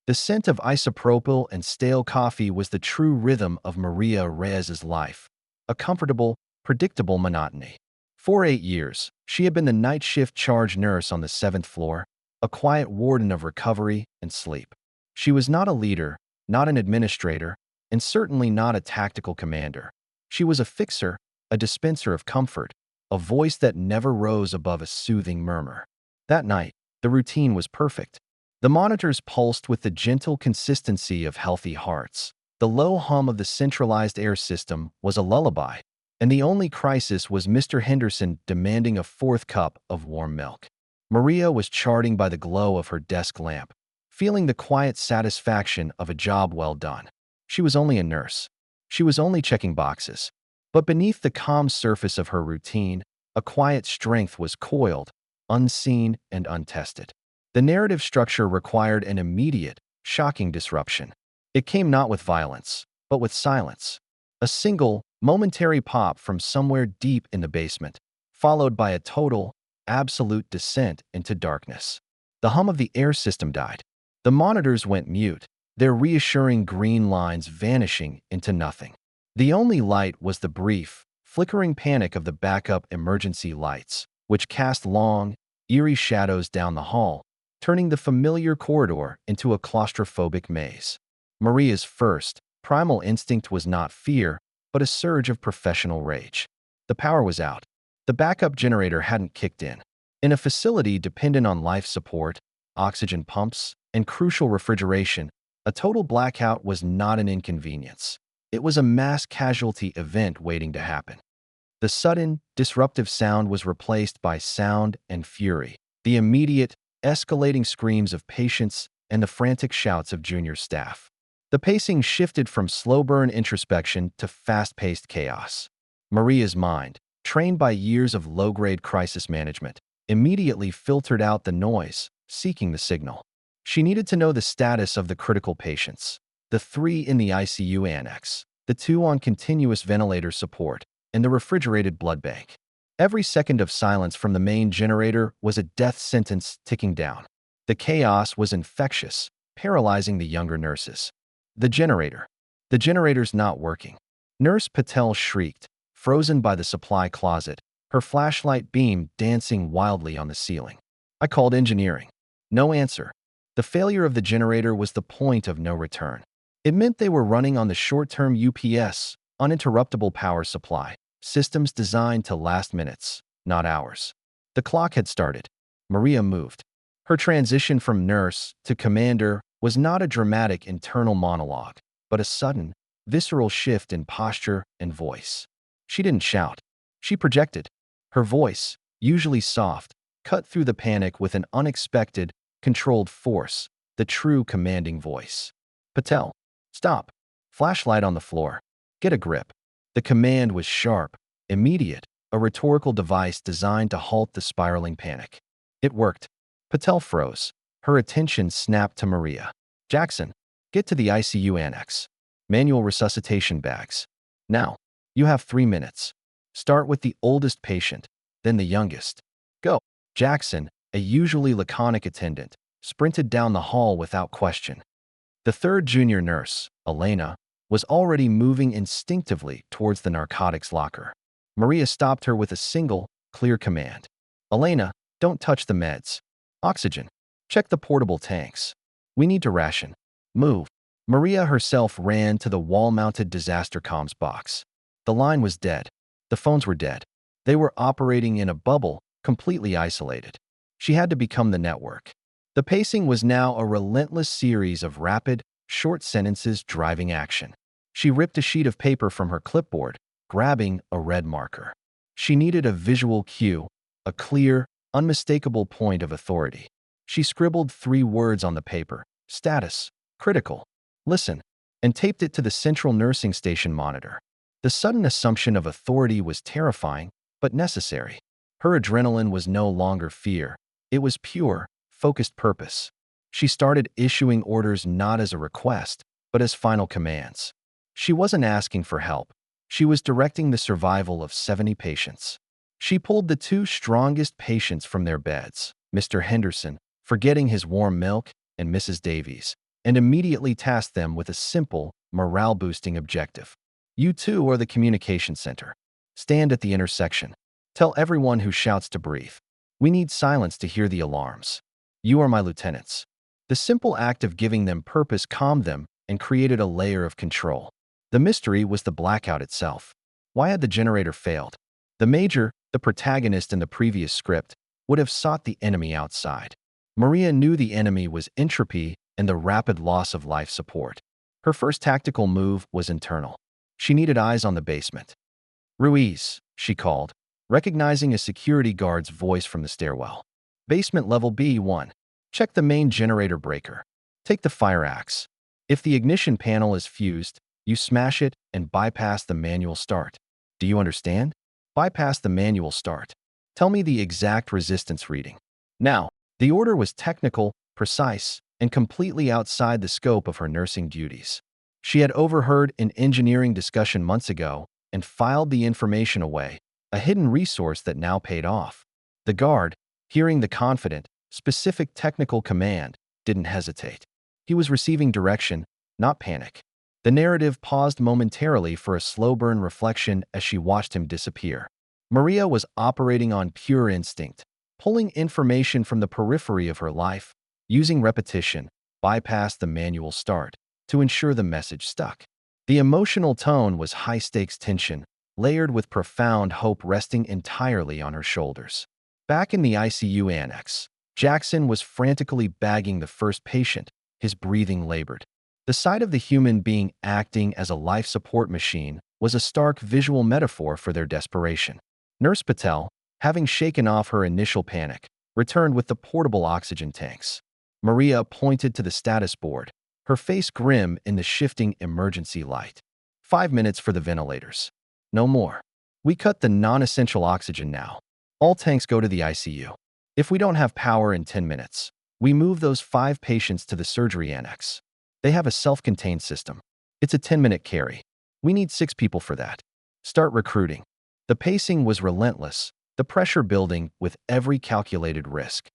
The scent of isopropyl and stale coffee was the true rhythm of Maria Reyes's life, a comfortable, predictable monotony. For 8 years, she had been the night shift charge nurse on the 7th floor, a quiet warden of recovery and sleep. She was not a leader, not an administrator, and certainly not a tactical commander. She was a fixer, a dispenser of comfort, a voice that never rose above a soothing murmur. That night, the routine was perfect. The monitors pulsed with the gentle consistency of healthy hearts. The low hum of the centralized air system was a lullaby, and the only crisis was Mr. Henderson demanding a fourth cup of warm milk. Maria was charting by the glow of her desk lamp, feeling the quiet satisfaction of a job well done. She was only a nurse. She was only checking boxes. But beneath the calm surface of her routine, a quiet strength was coiled, unseen and untested. The narrative structure required an immediate, shocking disruption. It came not with violence, but with silence. A single, momentary pop from somewhere deep in the basement, followed by a total, absolute descent into darkness. The hum of the air system died. The monitors went mute, their reassuring green lines vanishing into nothing. The only light was the brief, flickering panic of the backup emergency lights, which cast long, eerie shadows down the hall, turning the familiar corridor into a claustrophobic maze. Maria's first, primal instinct was not fear, but a surge of professional rage. The power was out. The backup generator hadn't kicked in. In a facility dependent on life support, oxygen pumps, and crucial refrigeration, a total blackout was not an inconvenience. It was a mass casualty event waiting to happen. The sudden, disruptive sound was replaced by sound and fury, the immediate, escalating screams of patients and the frantic shouts of junior staff. The pacing shifted from slow-burn introspection to fast-paced chaos. Maria's mind, trained by years of low-grade crisis management, immediately filtered out the noise, seeking the signal. She needed to know the status of the critical patients, the 3 in the ICU annex, the 2 on continuous ventilator support, and the refrigerated blood bank. Every second of silence from the main generator was a death sentence ticking down. The chaos was infectious, paralyzing the younger nurses. The generator. The generator's not working. Nurse Patel shrieked, frozen by the supply closet, her flashlight beam dancing wildly on the ceiling. I called engineering. No answer. The failure of the generator was the point of no return. It meant they were running on the short-term UPS, uninterruptible power supply, systems designed to last minutes, not hours. The clock had started. Maria moved. Her transition from nurse to commander was not a dramatic internal monologue, but a sudden, visceral shift in posture and voice. She didn't shout. She projected. Her voice, usually soft, cut through the panic with an unexpected, controlled force, the true commanding voice. Patel, stop. Flashlight on the floor. Get a grip. The command was sharp, immediate, a rhetorical device designed to halt the spiraling panic. It worked. Patel froze. Her attention snapped to Maria. Jackson, get to the ICU annex. Manual resuscitation bags. Now, you have 3 minutes. Start with the oldest patient, then the youngest. Go. Jackson, a usually laconic attendant, sprinted down the hall without question. The third junior nurse, Elena, was already moving instinctively towards the narcotics locker. Maria stopped her with a single, clear command. Elena, don't touch the meds. Oxygen. Check the portable tanks. We need to ration. Move. Maria herself ran to the wall-mounted disaster comms box. The line was dead. The phones were dead. They were operating in a bubble, completely isolated. She had to become the network. The pacing was now a relentless series of rapid, short sentences driving action. She ripped a sheet of paper from her clipboard, grabbing a red marker. She needed a visual cue, a clear, unmistakable point of authority. She scribbled 3 words on the paper: status, critical, listen, and taped it to the central nursing station monitor. The sudden assumption of authority was terrifying, but necessary. Her adrenaline was no longer fear. It was pure, focused purpose. She started issuing orders not as a request, but as final commands. She wasn't asking for help. She was directing the survival of 70 patients. She pulled the 2 strongest patients from their beds, Mr. Henderson, forgetting his warm milk, and Mrs. Davies, and immediately tasked them with a simple, morale-boosting objective. You two are the communication center. Stand at the intersection. Tell everyone who shouts to breathe. We need silence to hear the alarms. You are my lieutenants. The simple act of giving them purpose calmed them and created a layer of control. The mystery was the blackout itself. Why had the generator failed? The major, the protagonist in the previous script, would have sought the enemy outside. Maria knew the enemy was entropy and the rapid loss of life support. Her first tactical move was internal. She needed eyes on the basement. Ruiz, she called, recognizing a security guard's voice from the stairwell. Basement level B1. Check the main generator breaker. Take the fire axe. If the ignition panel is fused, you smash it and bypass the manual start. Do you understand? Bypass the manual start. Tell me the exact resistance reading. Now, the order was technical, precise, and completely outside the scope of her nursing duties. She had overheard an engineering discussion months ago and filed the information away, a hidden resource that now paid off. The guard, hearing the confident, specific technical command, didn't hesitate. He was receiving direction, not panic. The narrative paused momentarily for a slow-burn reflection as she watched him disappear. Maria was operating on pure instinct, pulling information from the periphery of her life, using repetition, bypass the manual start, to ensure the message stuck. The emotional tone was high-stakes tension, layered with profound hope resting entirely on her shoulders. Back in the ICU annex, Jackson was frantically bagging the first patient, his breathing labored. The sight of the human being acting as a life support machine was a stark visual metaphor for their desperation. Nurse Patel, having shaken off her initial panic, returned with the portable oxygen tanks. Maria pointed to the status board, her face grim in the shifting emergency light. 5 minutes for the ventilators. No more. We cut the non-essential oxygen now. All tanks go to the ICU. If we don't have power in 10 minutes, we move those 5 patients to the surgery annex. They have a self-contained system. It's a 10-minute carry. We need 6 people for that. Start recruiting. The pacing was relentless, the pressure building with every calculated risk.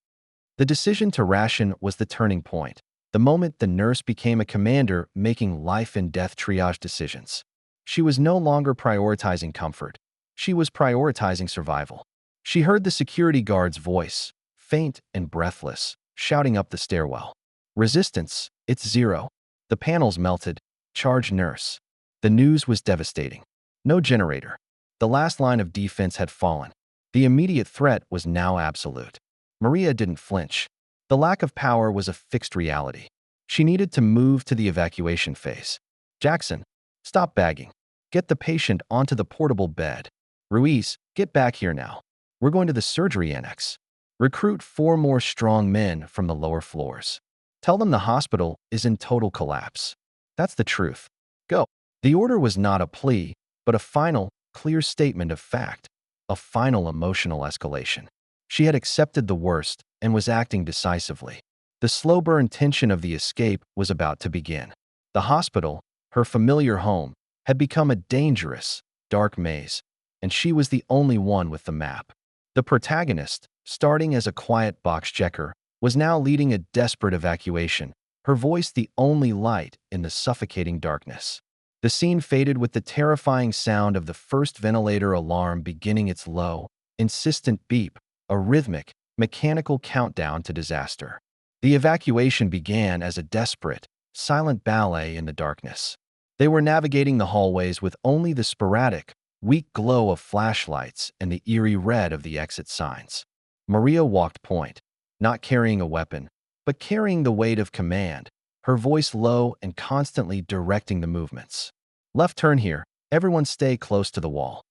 The decision to ration was the turning point, the moment the nurse became a commander making life-and-death triage decisions. She was no longer prioritizing comfort. She was prioritizing survival. She heard the security guard's voice, faint and breathless, shouting up the stairwell. Resistance, it's 0. The panels melted. Charge nurse. The news was devastating. No generator. The last line of defense had fallen. The immediate threat was now absolute. Maria didn't flinch. The lack of power was a fixed reality. She needed to move to the evacuation phase. Jackson, stop bagging. Get the patient onto the portable bed. Ruiz, get back here now. We're going to the surgery annex. Recruit 4 more strong men from the lower floors. Tell them the hospital is in total collapse. That's the truth. Go. The order was not a plea, but a final, clear statement of fact, a final emotional escalation. She had accepted the worst and was acting decisively. The slow-burn tension of the escape was about to begin. The hospital, her familiar home, had become a dangerous, dark maze, and she was the only one with the map. The protagonist, starting as a quiet box checker, was now leading a desperate evacuation, her voice the only light in the suffocating darkness. The scene faded with the terrifying sound of the first ventilator alarm beginning its low, insistent beep, a rhythmic, mechanical countdown to disaster. The evacuation began as a desperate, silent ballet in the darkness. They were navigating the hallways with only the sporadic, weak glow of flashlights and the eerie red of the exit signs. Maria walked point, not carrying a weapon, but carrying the weight of command, her voice low and constantly directing the movements. Left turn here, everyone stay close to the wall.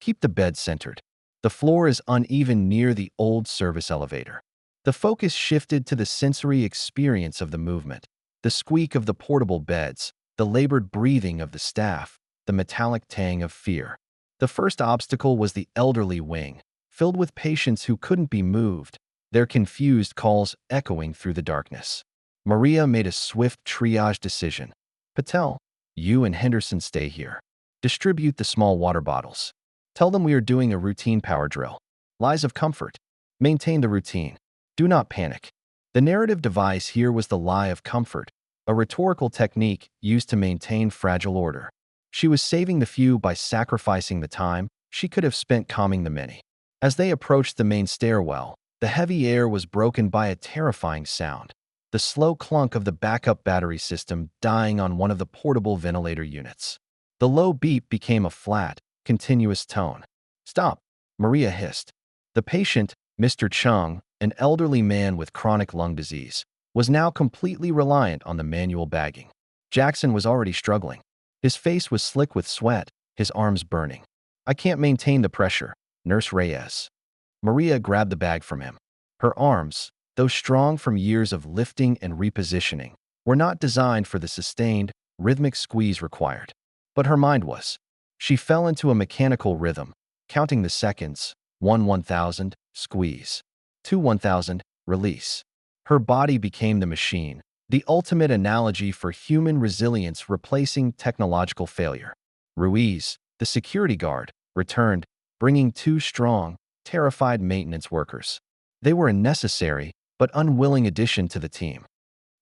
Keep the bed centered. The floor is uneven near the old service elevator. The focus shifted to the sensory experience of the movement, the squeak of the portable beds, the labored breathing of the staff, the metallic tang of fear. The first obstacle was the elderly wing, filled with patients who couldn't be moved, their confused calls echoing through the darkness. Maria made a swift triage decision. Patel, you and Henderson stay here. Distribute the small water bottles. Tell them we are doing a routine power drill. Lies of comfort. Maintain the routine. Do not panic. The narrative device here was the lie of comfort, a rhetorical technique used to maintain fragile order. She was saving the few by sacrificing the time she could have spent calming the many. As they approached the main stairwell, the heavy air was broken by a terrifying sound. The slow clunk of the backup battery system dying on one of the portable ventilator units. The low beep became a flat, continuous tone. "Stop," Maria hissed. The patient, Mr. Chung, an elderly man with chronic lung disease, was now completely reliant on the manual bagging. Jackson was already struggling. His face was slick with sweat, his arms burning. "I can't maintain the pressure, Nurse Reyes." Maria grabbed the bag from him. Her arms, though strong from years of lifting and repositioning, were not designed for the sustained, rhythmic squeeze required. But her mind was. She fell into a mechanical rhythm, counting the seconds: 1,000, squeeze; 2,000, release. Her body became the machine, the ultimate analogy for human resilience replacing technological failure. Ruiz, the security guard, returned, bringing two strong, terrified maintenance workers. They were a necessary but unwilling addition to the team.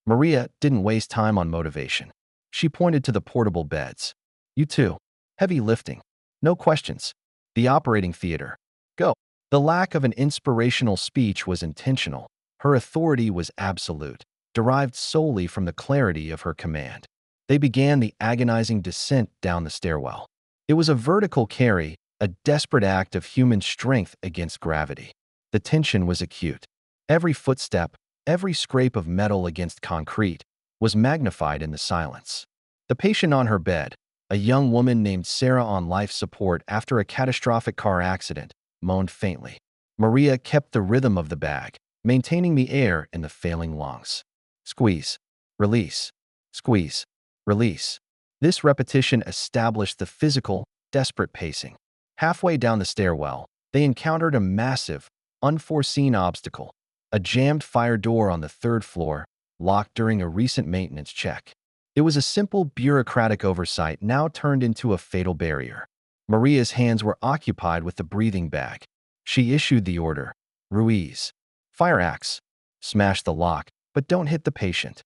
Maria didn't waste time on motivation. She pointed to the portable beds. "You two. Heavy lifting. No questions. The operating theater. Go." The lack of an inspirational speech was intentional. Her authority was absolute, derived solely from the clarity of her command. They began the agonizing descent down the stairwell. It was a vertical carry, a desperate act of human strength against gravity. The tension was acute. Every footstep, every scrape of metal against concrete, was magnified in the silence. The patient on her bed, a young woman named Sarah on life support after a catastrophic car accident, moaned faintly. Maria kept the rhythm of the bag, maintaining the air in the failing lungs. Squeeze, release, squeeze, release. This repetition established the physical, desperate pacing. Halfway down the stairwell, they encountered a massive, unforeseen obstacle, a jammed fire door on the third floor, locked during a recent maintenance check. It was a simple bureaucratic oversight now turned into a fatal barrier. Maria's hands were occupied with the breathing bag. She issued the order. "Ruiz, fire axe. Smash the lock, but don't hit the patient."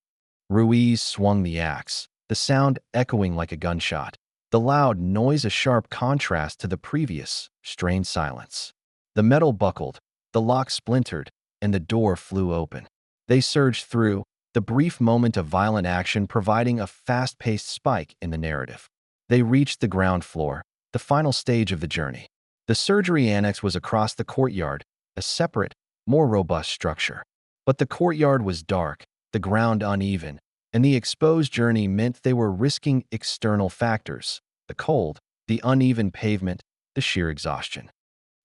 Ruiz swung the axe, the sound echoing like a gunshot. The loud noise a sharp contrast to the previous, strained silence. The metal buckled, the lock splintered, and the door flew open. They surged through, the brief moment of violent action providing a fast-paced spike in the narrative. They reached the ground floor, the final stage of the journey. The surgery annex was across the courtyard, a separate, more robust structure. But the courtyard was dark, the ground uneven, and the exposed journey meant they were risking external factors: the cold, the uneven pavement, the sheer exhaustion.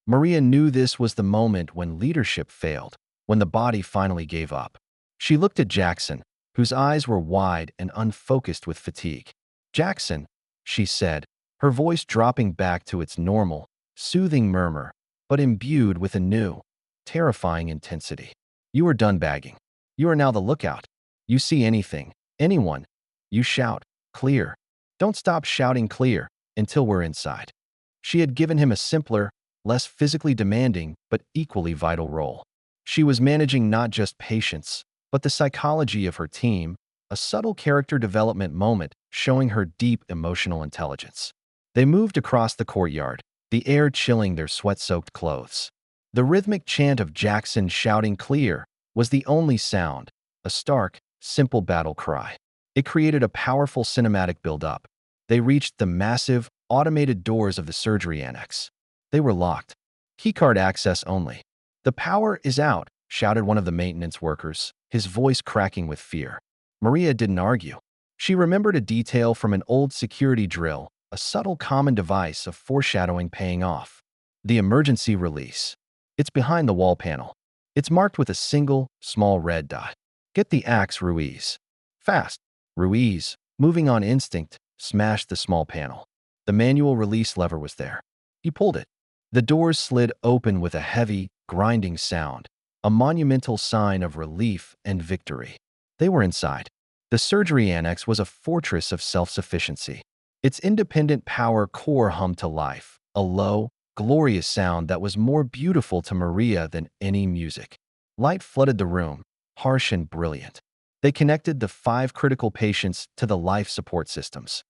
Maria knew this was the moment when leadership failed, when the body finally gave up. She looked at Jackson, whose eyes were wide and unfocused with fatigue. "Jackson," she said, her voice dropping back to its normal, soothing murmur, but imbued with a new, terrifying intensity. "You are done bagging. You are now the lookout. You see anything, anyone, you shout, 'Clear.' Don't stop shouting 'clear' until we're inside." She had given him a simpler, less physically demanding, but equally vital role. She was managing not just patients, but the psychology of her team, a subtle character development moment showing her deep emotional intelligence. They moved across the courtyard, the air chilling their sweat-soaked clothes. The rhythmic chant of Jackson shouting "clear" was the only sound, a stark, simple battle cry. It created a powerful cinematic build-up. They reached the massive, automated doors of the surgery annex. They were locked. Keycard access only. "The power is out," shouted one of the maintenance workers, his voice cracking with fear. Maria didn't argue. She remembered a detail from an old security drill, a subtle common device of foreshadowing paying off. The emergency release. It's behind the wall panel. It's marked with a single, small red dot. "Get the axe, Ruiz. Fast." Ruiz, moving on instinct, smashed the small panel. The manual release lever was there. He pulled it. The doors slid open with a heavy, grinding sound, a monumental sign of relief and victory. They were inside. The surgery annex was a fortress of self-sufficiency. Its independent power core hummed to life, a low, glorious sound that was more beautiful to Maria than any music. Light flooded the room, harsh and brilliant. They connected the 5 critical patients to the life support systems.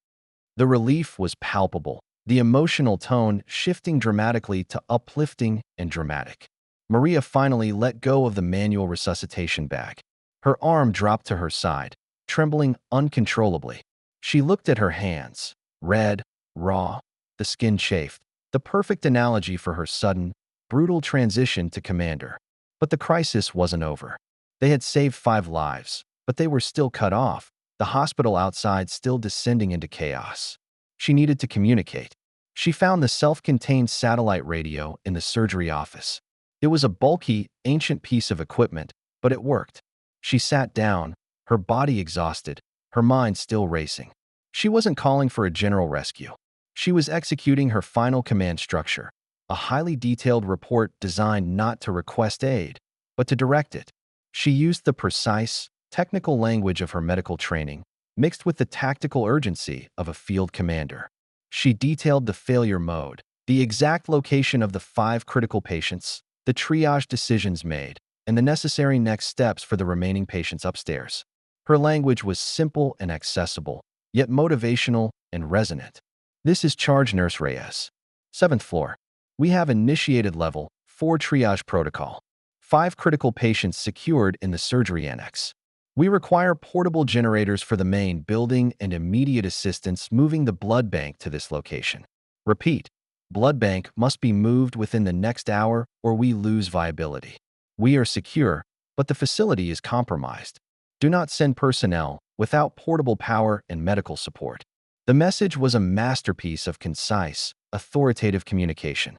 The relief was palpable, the emotional tone shifting dramatically to uplifting and dramatic. Maria finally let go of the manual resuscitation bag. Her arm dropped to her side, trembling uncontrollably. She looked at her hands, red, raw, the skin chafed, the perfect analogy for her sudden, brutal transition to commander. But the crisis wasn't over. They had saved 5 lives, but they were still cut off, the hospital outside still descending into chaos. She needed to communicate. She found the self-contained satellite radio in the surgery office. It was a bulky, ancient piece of equipment, but it worked. She sat down, her body exhausted, her mind still racing. She wasn't calling for a general rescue. She was executing her final command structure, a highly detailed report designed not to request aid, but to direct it. She used the precise, technical language of her medical training, mixed with the tactical urgency of a field commander. She detailed the failure mode, the exact location of the 5 critical patients, the triage decisions made, and the necessary next steps for the remaining patients upstairs. Her language was simple and accessible, yet motivational and resonant. This is Charge Nurse Reyes. 7th floor. We have initiated level 4 triage protocol. 5 critical patients secured in the surgery annex. We require portable generators for the main building and immediate assistance moving the blood bank to this location. Repeat, blood bank must be moved within the next hour or we lose viability. We are secure, but the facility is compromised. Do not send personnel without portable power and medical support. The message was a masterpiece of concise, authoritative communication.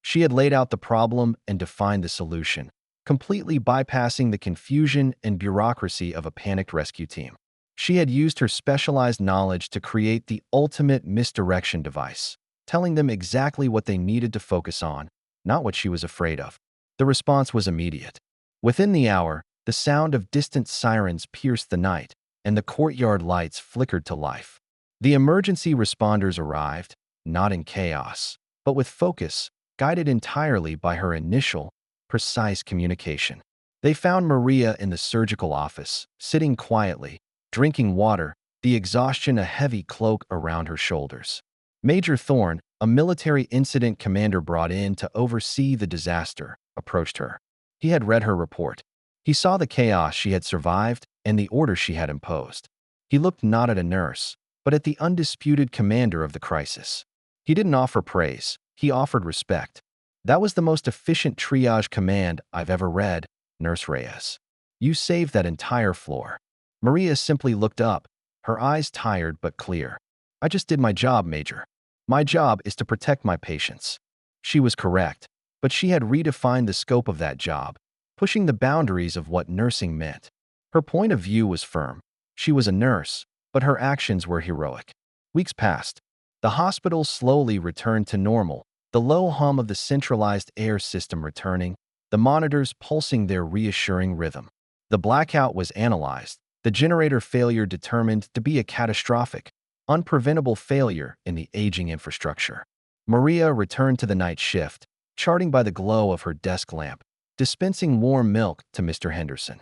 She had laid out the problem and defined the solution, completely bypassing the confusion and bureaucracy of a panicked rescue team. She had used her specialized knowledge to create the ultimate misdirection device, telling them exactly what they needed to focus on, not what she was afraid of. The response was immediate. Within the hour, the sound of distant sirens pierced the night, and the courtyard lights flickered to life. The emergency responders arrived, not in chaos, but with focus, guided entirely by her initial, precise communication. They found Maria in the surgical office, sitting quietly, drinking water, the exhaustion a heavy cloak around her shoulders. Major Thorne, a military incident commander brought in to oversee the disaster, approached her. He had read her report. He saw the chaos she had survived and the order she had imposed. He looked not at a nurse, but at the undisputed commander of the crisis. He didn't offer praise, he offered respect. That was the most efficient triage command I've ever read, Nurse Reyes. You saved that entire floor. Maria simply looked up, her eyes tired but clear. I just did my job, Major. My job is to protect my patients. She was correct, but she had redefined the scope of that job, pushing the boundaries of what nursing meant. Her point of view was firm. She was a nurse, but her actions were heroic. Weeks passed. The hospital slowly returned to normal, the low hum of the centralized air system returning, the monitors pulsing their reassuring rhythm. The blackout was analyzed, the generator failure determined to be a catastrophic, unpreventable failure in the aging infrastructure. Maria returned to the night shift, charting by the glow of her desk lamp, dispensing warm milk to Mr. Henderson.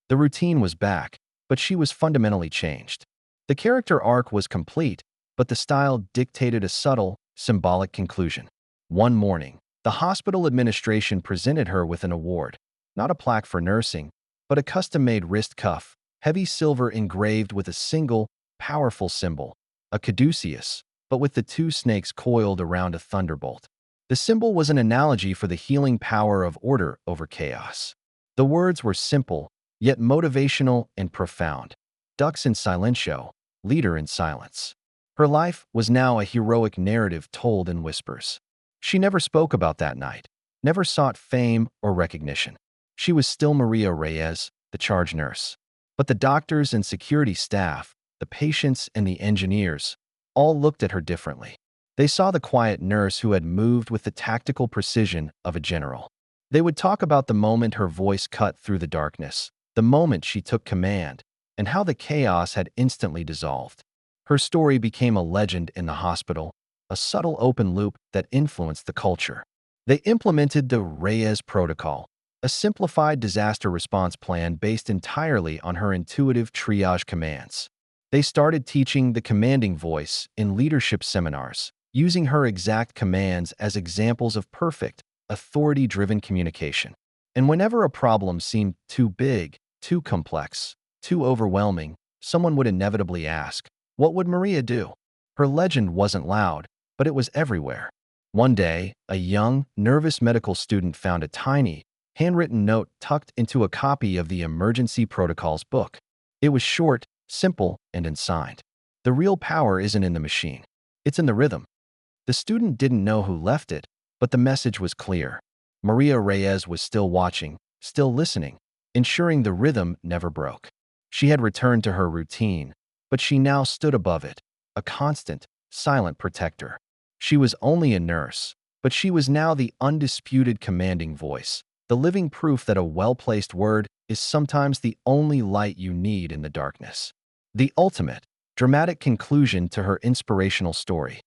The routine was back, but she was fundamentally changed. The character arc was complete, but the style dictated a subtle, symbolic conclusion. One morning, the hospital administration presented her with an award, not a plaque for nursing, but a custom-made wrist cuff, heavy silver engraved with a single, powerful symbol, a caduceus, but with the 2 snakes coiled around a thunderbolt. The symbol was an analogy for the healing power of order over chaos. The words were simple, yet motivational and profound. Dux in silentio, leader in silence. Her life was now a heroic narrative told in whispers. She never spoke about that night, never sought fame or recognition. She was still Maria Reyes, the charge nurse. But the doctors and security staff, the patients and the engineers, all looked at her differently. They saw the quiet nurse who had moved with the tactical precision of a general. They would talk about the moment her voice cut through the darkness, the moment she took command, and how the chaos had instantly dissolved. Her story became a legend in the hospital, a subtle open loop that influenced the culture. They implemented the Reyes Protocol, a simplified disaster response plan based entirely on her intuitive triage commands. They started teaching the commanding voice in leadership seminars, using her exact commands as examples of perfect, authority-driven communication. And whenever a problem seemed too big, too complex, too overwhelming, someone would inevitably ask, what would Maria do? Her legend wasn't loud, but it was everywhere. One day, a young, nervous medical student found a tiny, handwritten note tucked into a copy of the Emergency Protocols book. It was short, simple, and unsigned. The real power isn't in the machine. It's in the rhythm. The student didn't know who left it, but the message was clear. Maria Reyes was still watching, still listening, ensuring the rhythm never broke. She had returned to her routine, but she now stood above it, a constant, silent protector. She was only a nurse, but she was now the undisputed commanding voice, the living proof that a well-placed word is sometimes the only light you need in the darkness. The ultimate, dramatic conclusion to her inspirational story.